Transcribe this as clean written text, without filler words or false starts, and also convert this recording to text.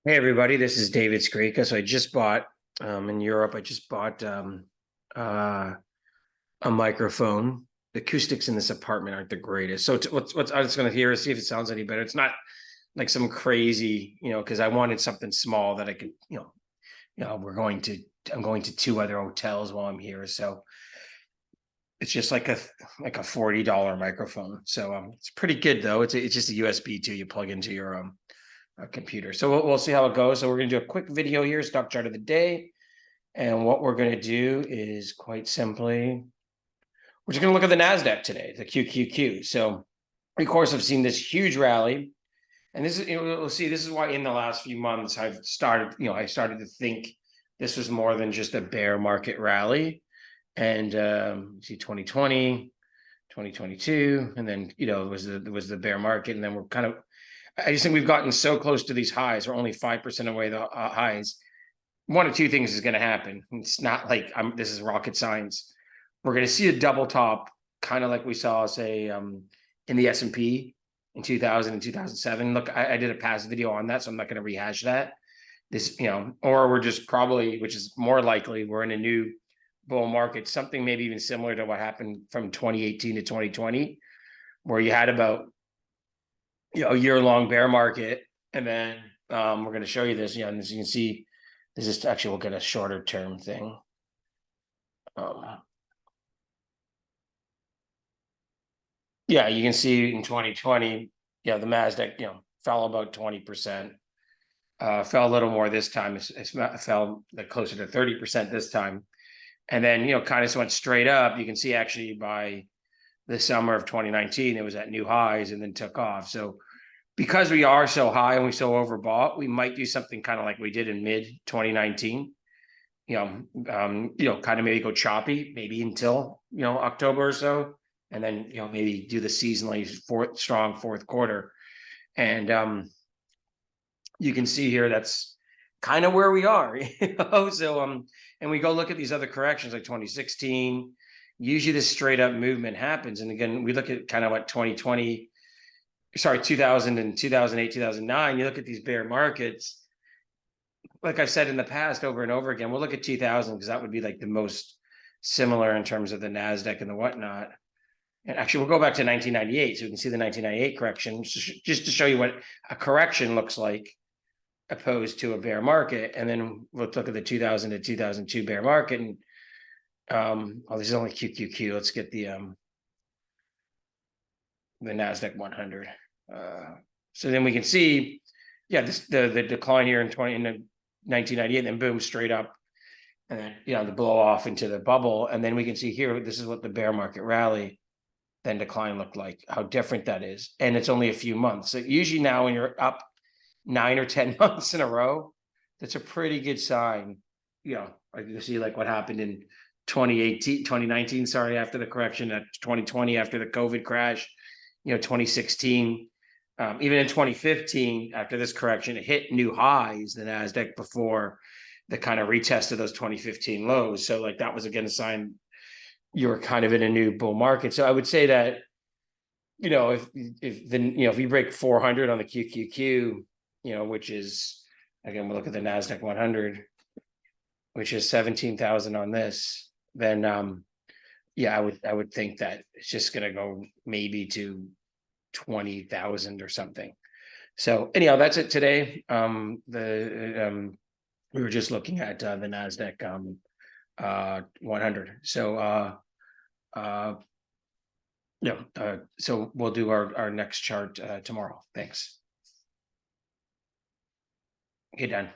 Hey everybody, this is David Skrika. So I just bought in Europe, I just bought uh, a microphone. The acoustics in this apartment aren't the greatest. So what's I'm just gonna hear is see if it sounds any better. It's not like some crazy, because I wanted something small that I could, I'm going to two other hotels while I'm here. So it's just like a $40 microphone. So it's pretty good though. It's just a USB too. You plug into your a computer. So we'll see how it goes. So we're going to do a quick video here, stock chart of the day. And what we're going to do is quite simply, we're just going to look at the NASDAQ today, the QQQ. So of course, I've seen this huge rally. And this is, we'll see, this is why in the last few months, I started to think this was more than just a bear market rally. And see 2020, 2022, and then, it was the bear market. And then we're kind of, I just think we've gotten so close to these highs. We're only 5% away the highs. One of two things is going to happen. It's not like this is rocket science. We're going to see a double top, kind of like we saw, say, in the S&P in 2000 and 2007. Look, I did a past video on that, so I'm not going to rehash that. Or we're just probably, which is more likely, we're in a new bull market, something maybe even similar to what happened from 2018 to 2020, where you had about a year-long bear market, and then we're going to show you this. And as you can see, this is actually, we'll get a shorter term thing. Yeah, you can see in 2020, the NASDAQ, fell about 20%. Fell a little more this time. It fell like closer to 30% this time, and then kind of went straight up. You can see actually by the summer of 2019, it was at new highs and then took off. So because we are so high and we so overbought, we might do something kind of like we did in mid 2019. Kind of maybe go choppy, maybe until October or so, and then maybe do the seasonally strong fourth quarter. And you can see here that's kind of where we are. So and we go look at these other corrections like 2016. Usually this straight up movement happens, and again we look at kind of what 2020. Sorry, 2000 and 2008, 2009, you look at these bear markets, like I've said in the past over and over again, we'll look at 2000 because that would be like the most similar in terms of the NASDAQ and the whatnot. And actually, we'll go back to 1998 so we can see the 1998 correction, just to show you what a correction looks like opposed to a bear market. And then we'll look at the 2000 to 2002 bear market. And this is only QQQ. Let's get the NASDAQ 100. So then we can see, the decline here in 1998, then boom, straight up, and then the blow off into the bubble, and then we can see here this is what the bear market rally then decline looked like, how different that is, and it's only a few months. So usually now when you're up 9 or 10 months in a row, that's a pretty good sign. Like you see like what happened in 2019, sorry, after the correction, at 2020 after the COVID crash, 2016, even in 2015 after this correction, it hit new highs, the NASDAQ, before the kind of retest of those 2015 lows. So like that was again a sign you're kind of in a new bull market. So I would say that if we break 400 on the QQQ, which is, again, we'll look at the NASDAQ 100, which is 17,000 on this, then I would think that it's just going to go maybe to 20,000 or something. So anyhow, that's it today. We were just looking at the NASDAQ 100. So so we'll do our next chart tomorrow. Thanks. Okay, done.